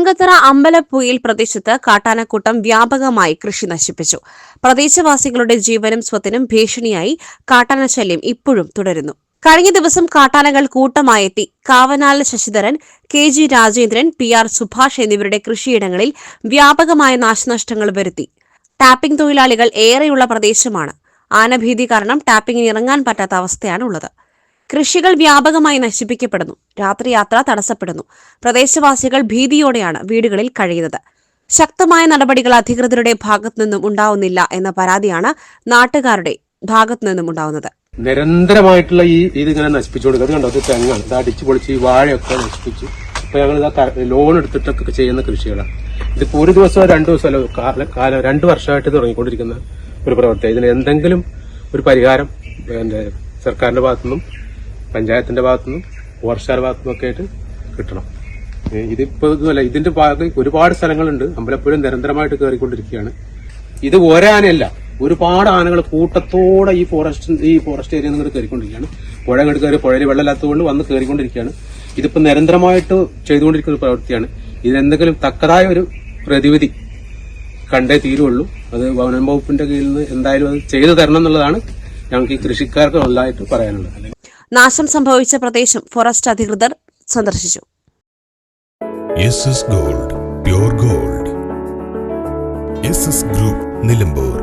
ചുങ്കത്തറ അമ്പലപ്പുയിൽ പ്രദേശത്ത് കാട്ടാനക്കൂട്ടം വ്യാപകമായി കൃഷി നശിപ്പിച്ചു. പ്രദേശവാസികളുടെ ജീവനും സ്വത്തിനും ഭീഷണിയായി കാട്ടാനശല്യം ഇപ്പോഴും തുടരുന്നു. കഴിഞ്ഞ ദിവസം കാട്ടാനകൾ കൂട്ടമായെത്തി കാവനാൽ ശശിധരൻ, KG രാജേന്ദ്രൻ, PR സുഭാഷ് എന്നിവരുടെ കൃഷിയിടങ്ങളിൽ വ്യാപകമായ നാശനഷ്ടങ്ങൾ വരുത്തി. ടാപ്പിംഗ് തൊഴിലാളികൾ ഏറെയുള്ള പ്രദേശമാണ്. ആനഭീതി കാരണം ടാപ്പിംഗിന് ഇറങ്ങാൻ പറ്റാത്ത അവസ്ഥയാണുള്ളത്. കൃഷികൾ വ്യാപകമായി നശിപ്പിക്കപ്പെടുന്നു. രാത്രിയാത്ര തടസ്സപ്പെടുന്നു. പ്രദേശവാസികൾ ഭീതിയോടെയാണ് വീടുകളിൽ കഴിയുന്നത്. ശക്തമായ നടപടികൾ അധികൃതരുടെ ഭാഗത്തുനിന്നും ഉണ്ടാവുന്നില്ല എന്ന പരാതിയാണ് നാട്ടുകാരുടെ ഭാഗത്തുനിന്നും ഉണ്ടാവുന്നത്. നിരന്തരമായിട്ടുള്ള ഇതിങ്ങനെ നശിപ്പിച്ചു കൊടുക്കുക. കണ്ടോ, അത് തെങ്ങാണ്, ഇത് അടിച്ചു പൊളിച്ച് ഈ വാഴയൊക്കെ നശിപ്പിച്ചു. ഇപ്പൊ ഞങ്ങൾ ലോൺ എടുത്തിട്ടൊക്കെ ചെയ്യുന്ന കൃഷികളാണ്. ഇതിപ്പോ ഒരു ദിവസമോ 2 ദിവസമല്ലോ 2 വർഷമായിട്ട് തുടങ്ങിക്കൊണ്ടിരിക്കുന്ന ഒരു പ്രവൃത്തി. ഇതിന് എന്തെങ്കിലും ഒരു പരിഹാരം സർക്കാരിന്റെ ഭാഗത്തുനിന്നും പഞ്ചായത്തിന്റെ ഭാഗത്തുനിന്നും ഫോറസ്റ്റുകാരുടെ ഭാഗത്തുനിന്നും ഒക്കെ ആയിട്ട് കിട്ടണം. ഇതിപ്പോ ഇതുമല്ല, ഇതിന്റെ ഭാഗത്ത് ഒരുപാട് സ്ഥലങ്ങളുണ്ട്. അമ്പലപ്പുഴ നിരന്തരമായിട്ട് കയറിക്കൊണ്ടിരിക്കുകയാണ്. ഇത് ഒരാനയല്ല, ഒരുപാട് ആനകൾ കൂട്ടത്തോടെ ഈ ഫോറസ്റ്റ് ഏരിയ നിങ്ങൾ കയറിക്കൊണ്ടിരിക്കുകയാണ്. പുഴ അങ്ങോട്ട് കയറി, പുഴയിൽ വെള്ളമില്ലാത്തതുകൊണ്ട് വന്ന് കയറിക്കൊണ്ടിരിക്കുകയാണ്. ഇതിപ്പോ നിരന്തരമായിട്ട് ചെയ്തുകൊണ്ടിരിക്കുന്ന ഒരു പ്രവൃത്തിയാണ്. ഇതിനെന്തെങ്കിലും തക്കതായ ഒരു പ്രതിവിധി കണ്ടേ തീരുള്ളൂ. അത് വനം വകുപ്പിന്റെ കീഴിൽ നിന്ന് എന്തായാലും അത് ചെയ്തു തരണം എന്നുള്ളതാണ് ഞങ്ങൾക്ക് ഈ കൃഷിക്കാർക്ക് നല്ലതായിട്ട് പറയാനുള്ളത്. നാശം സംഭവിച്ച പ്രദേശം ഫോറസ്റ്റ് അധികൃതർ സന്ദർശിച്ചു. Gold, pure gold. Group Nilambur.